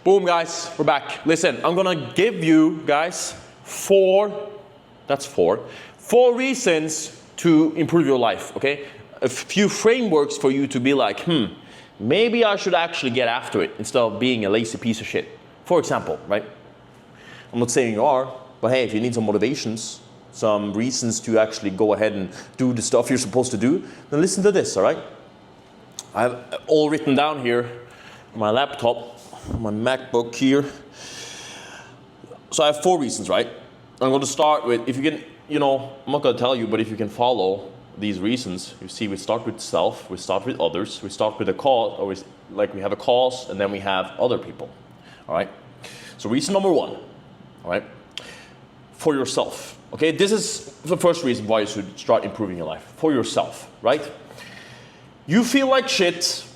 Boom, guys, we're back. Listen, I'm gonna give you guys four reasons to improve your life, okay? A few frameworks for you to be like, maybe I should actually get after it instead of being a lazy piece of shit. For example, right? I'm not saying you are, but hey, if you need some motivations, some reasons to actually go ahead and do the stuff you're supposed to do, then listen to this, all right? I have all written down here on my laptop, my MacBook here. So I have 4 reasons, right? I'm going to start with, if you can, I'm not going to tell you, but if you can follow these reasons, you see we start with self, we start with others, we start with a cause, or we have a cause, and then we have other people, all right? So reason number 1, all right? For yourself, okay? This is the first reason why you should start improving your life. For yourself, right? You feel like shit,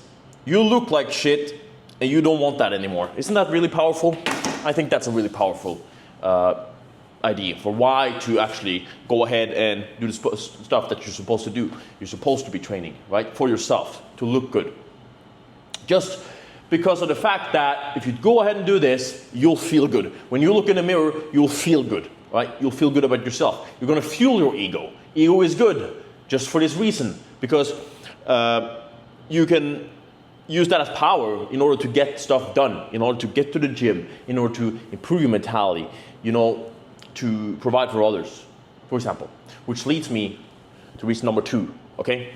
you look like shit, and you don't want that anymore. Isn't that really powerful? I think that's a really powerful idea for why to actually go ahead and do the stuff that you're supposed to do. You're supposed to be training, right? For yourself, to look good. Just because of the fact that if you go ahead and do this, you'll feel good. When you look in the mirror, you'll feel good, right? You'll feel good about yourself. You're gonna fuel your ego. Ego is good, just for this reason, because you can use that as power in order to get stuff done, in order to get to the gym, in order to improve your mentality, to provide for others, for example. Which leads me to reason number 2, okay?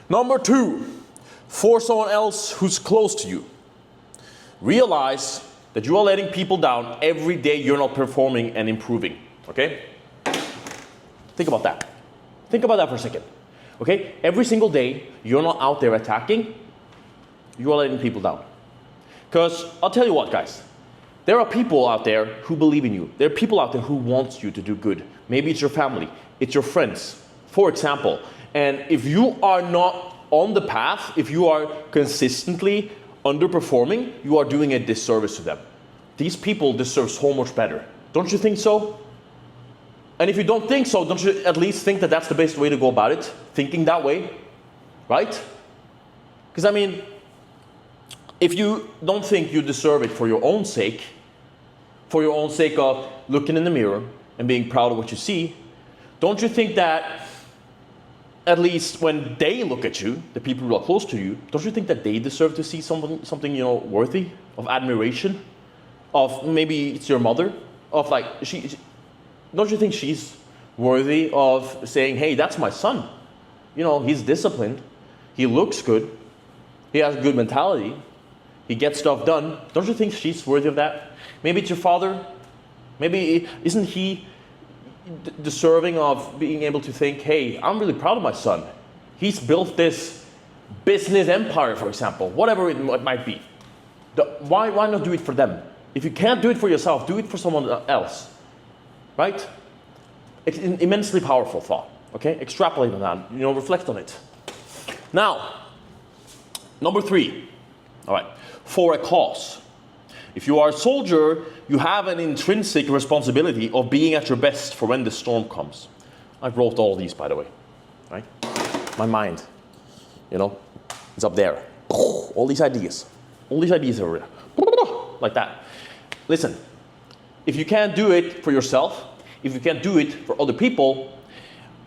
Number 2, for someone else who's close to you. Realize that you are letting people down every day you're not performing and improving, okay? Think about that. Think about that for a second. Okay, every single day you're not out there attacking, you are letting people down. Because I'll tell you what, guys, there are people out there who believe in you. There are people out there who want you to do good. Maybe it's your family, it's your friends, for example. And if you are not on the path, if you are consistently underperforming, you are doing a disservice to them. These people deserve so much better. Don't you think so? And if you don't think so, don't you at least think that that's the best way to go about it? Thinking that way, right? Because I mean, if you don't think you deserve it for your own sake of looking in the mirror and being proud of what you see, don't you think that at least when they look at you, the people who are close to you, don't you think that they deserve to see something worthy of admiration? Of maybe it's your mother, of like don't you think she's worthy of saying, hey, that's my son. He's disciplined. He looks good. He has a good mentality. He gets stuff done. Don't you think she's worthy of that? Maybe it's your father. Maybe isn't he deserving of being able to think, hey, I'm really proud of my son. He's built this business empire, for example, whatever it might be. Why not do it for them? If you can't do it for yourself, do it for someone else. Right? It's an immensely powerful thought, okay? Extrapolate on that, reflect on it. Now, number 3, all right, for a cause. If you are a soldier, you have an intrinsic responsibility of being at your best for when the storm comes. I wrote all these, by the way, right? My mind, it's up there. All these ideas over there, like that. Listen. If you can't do it for yourself, if you can't do it for other people,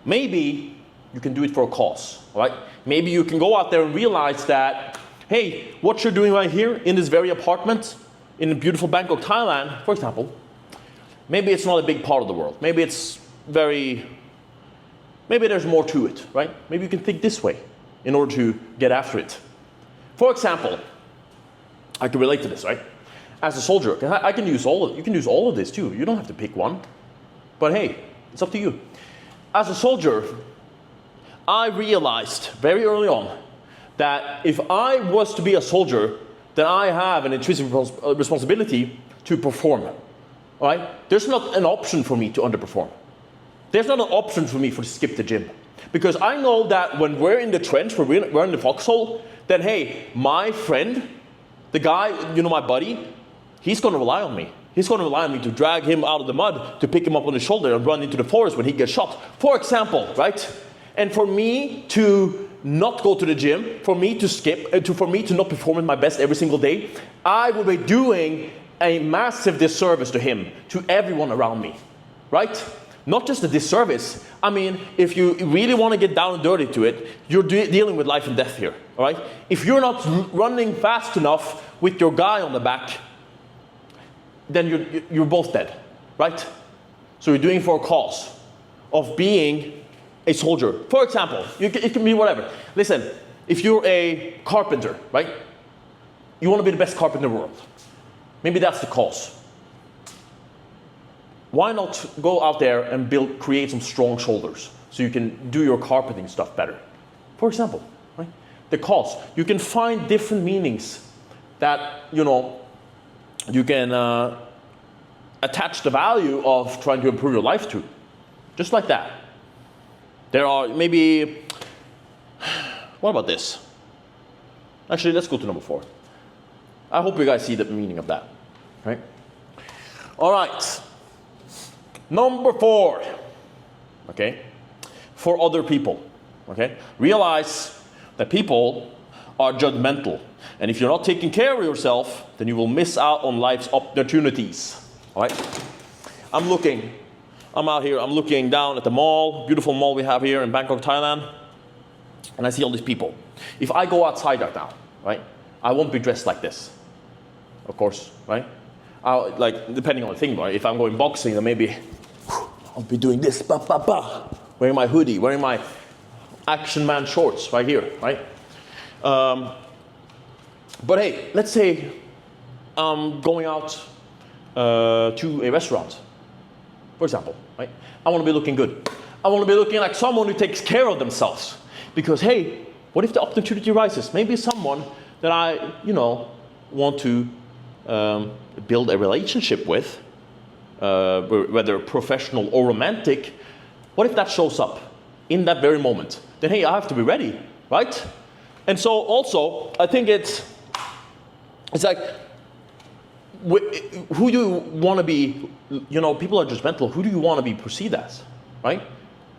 maybe you can do it for a cause, all right? Maybe you can go out there and realize that, hey, what you're doing right here in this very apartment in beautiful Bangkok, Thailand, for example, maybe it's not a big part of the world. Maybe there's more to it, right? Maybe you can think this way in order to get after it. For example, I can relate to this, right? As a soldier, you can use all of this too. You don't have to pick one. But hey, it's up to you. As a soldier, I realized very early on that if I was to be a soldier, then I have an intrinsic responsibility to perform. All right? There's not an option for me to underperform. There's not an option for me to skip the gym. Because I know that when we're in the trench, when we're in the foxhole, then hey, my friend, the guy, my buddy, he's going to rely on me. He's going to rely on me to drag him out of the mud, to pick him up on the shoulder and run into the forest when he gets shot, for example, right? And for me to not go to the gym, for me to skip, for me to not perform at my best every single day, I will be doing a massive disservice to him, to everyone around me, right? Not just a disservice. I mean, if you really want to get down and dirty to it, you're dealing with life and death here, all right? If you're not running fast enough with your guy on the back, then you're both dead, right? So you're doing it for a cause of being a soldier. For example, it can be whatever. Listen, if you're a carpenter, right? You want to be the best carpenter in the world. Maybe that's the cause. Why not go out there and create some strong shoulders so you can do your carpeting stuff better? For example, right? The cause. You can find different meanings that, you can attach the value of trying to improve your life to. Just like that. There are maybe, what about this? Actually, let's go to number 4. I hope you guys see the meaning of that, right? All right. Number 4, okay? For other people, okay? Realize that people are judgmental. And if you're not taking care of yourself, then you will miss out on life's opportunities, all right? I'm out here, I'm looking down at the mall, beautiful mall we have here in Bangkok, Thailand, and I see all these people. If I go outside right now, right, I won't be dressed like this, of course, right? Depending on the thing, right? If I'm going boxing, then maybe I'll be doing this, wearing my hoodie, wearing my Action Man shorts right here, right? But hey, let's say I'm going out to a restaurant, for example, right? I want to be looking good. I want to be looking like someone who takes care of themselves. Because hey, what if the opportunity rises? Maybe someone that I, want to build a relationship with, whether professional or romantic. What if that shows up in that very moment? Then hey, I have to be ready, right? And so also, I think it's like, who do you want to be? People are judgmental. Who do you want to be perceived as, right?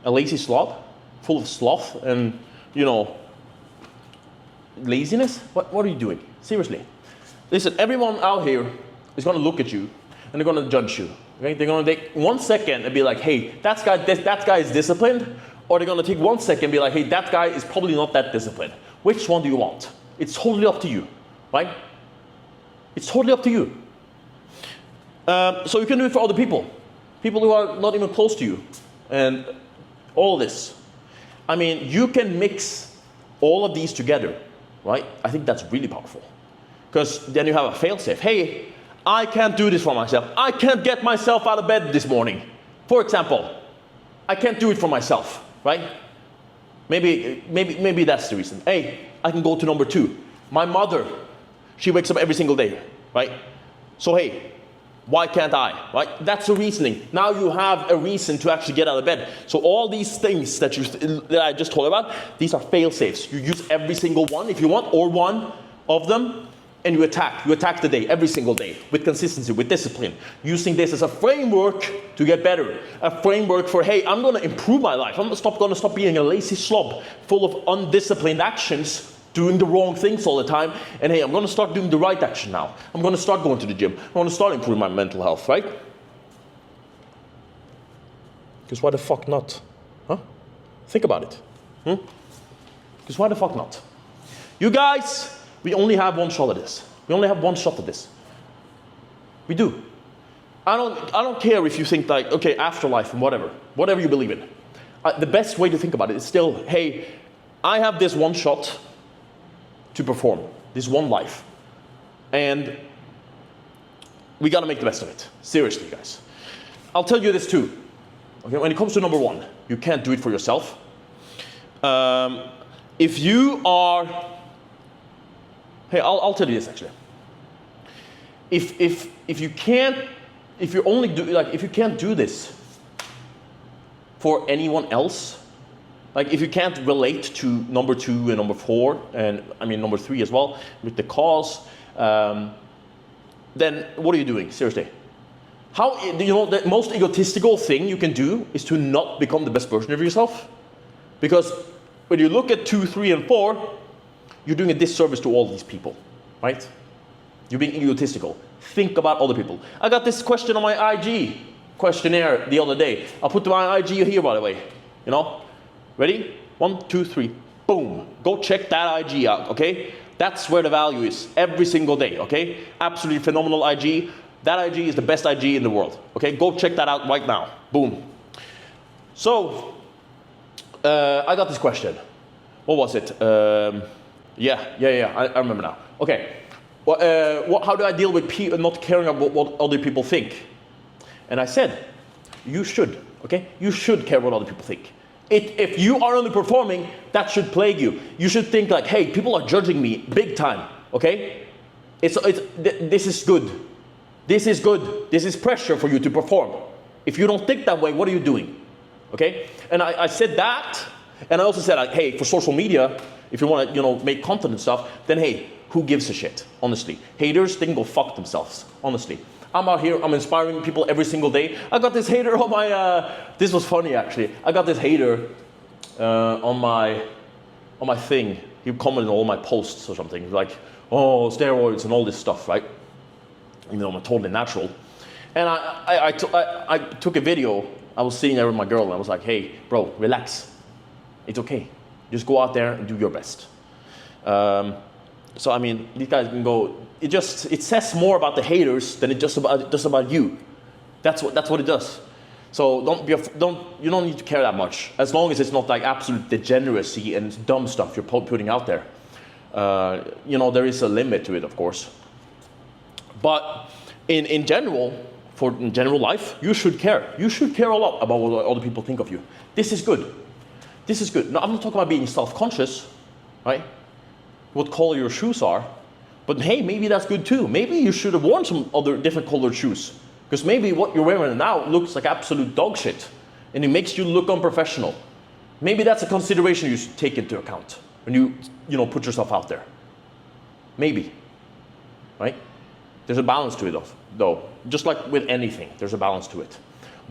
A lazy slob, full of sloth and, laziness? What are you doing? Seriously. Listen, everyone out here is going to look at you and they're going to judge you. Okay? They're going to take 1 second and be like, hey, that guy is disciplined. Or they're going to take 1 second and be like, hey, that guy is probably not that disciplined. Which one do you want? It's totally up to you, right? It's totally up to you. So you can do it for other people. People who are not even close to you. And all this. I mean, you can mix all of these together, right? I think that's really powerful. Because then you have a fail-safe. Hey, I can't do this for myself. I can't get myself out of bed this morning. For example, I can't do it for myself, right? Maybe that's the reason. Hey, I can go to number 2. My mother, she wakes up every single day, right? So hey, why can't I, right? That's the reasoning. Now you have a reason to actually get out of bed. So all these things that I just told about, these are fail-safes. You use every single one if you want, or one of them, and you attack. You attack the day, every single day, with consistency, with discipline. Using this as a framework to get better. A framework for, hey, I'm going to improve my life. I'm going to stop being a lazy slob, full of undisciplined actions, doing the wrong things all the time. And hey, I'm going to start doing the right action now. I'm going to start going to the gym. I'm going to start improving my mental health, right? Because why the fuck not? Huh? Think about it. Because why the fuck not? You guys, we only have one shot at this. We only have one shot at this. We do. I don't care if you think like, okay, afterlife and whatever you believe in. The best way to think about it is still, hey, I have this one shot to perform, this one life. And we gotta make the best of it. Seriously, guys. I'll tell you this too. Okay, when it comes to number 1, you can't do it for yourself. If you are, hey, I'll tell you this actually. If you can't do this for anyone else, like if you can't relate to number 2 and number 4, and I mean number 3 as well, with the cause, then what are you doing? Seriously. The most egotistical thing you can do is to not become the best version of yourself. Because when you look at 2, 3, and 4, you're doing a disservice to all these people, right? You're being egotistical. Think about other people. I got this question on my IG questionnaire the other day. I'll put my IG here, by the way. You know? Ready? 1, 2, 3. Boom. Go check that IG out, okay? That's where the value is every single day, okay? Absolutely phenomenal IG. That IG is the best IG in the world, okay? Go check that out right now. Boom. So, I got this question. What was it? I remember now. Okay. How do I deal with not caring about what other people think? And I said, you should, okay? You should care what other people think. If you are underperforming, that should plague you. You should think like, hey, people are judging me big time, okay? This is good. This is good. This is pressure for you to perform. If you don't think that way, what are you doing? Okay? And I said that, and I also said, like, hey, for social media, if you want to, make content and stuff, then hey, who gives a shit, honestly? Haters, they can go fuck themselves, honestly. I'm out here, I'm inspiring people every single day. I got this hater on my, this was funny actually. I got this hater on my thing. He commented on all my posts or something, like, oh, steroids and all this stuff, right? Even though I'm totally natural. And I took a video. I was sitting there with my girl and I was like, hey, bro, relax. It's okay. Just go out there and do your best. So I mean, these guys can go. It says more about the haters than it just about you. That's what it does. So you don't need to care that much, as long as it's not like absolute degeneracy and dumb stuff you're putting out there. There is a limit to it, of course. But in general, in general life, you should care. You should care a lot about what other people think of you. This is good. This is good. Now, I'm not talking about being self-conscious, right? What color your shoes are. But hey, maybe that's good too. Maybe you should have worn some other different colored shoes. Because maybe what you're wearing now looks like absolute dog shit. And it makes you look unprofessional. Maybe that's a consideration you should take into account when you put yourself out there. Maybe. Right? There's a balance to it though. Just like with anything, there's a balance to it.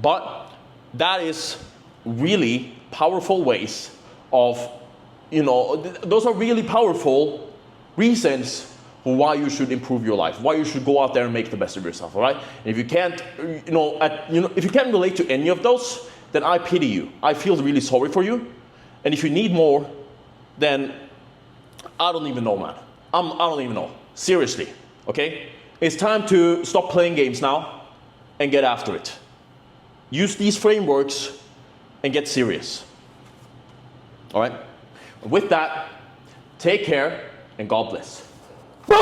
But that is really powerful ways of, those are really powerful reasons for why you should improve your life, why you should go out there and make the best of yourself, all right? And if you can't, if you can't relate to any of those, then I pity you. I feel really sorry for you. And if you need more, then I don't even know, man. I don't even know. Seriously, okay? It's time to stop playing games now and get after it. Use these frameworks and get serious. All right? With that, take care and God bless. Boom!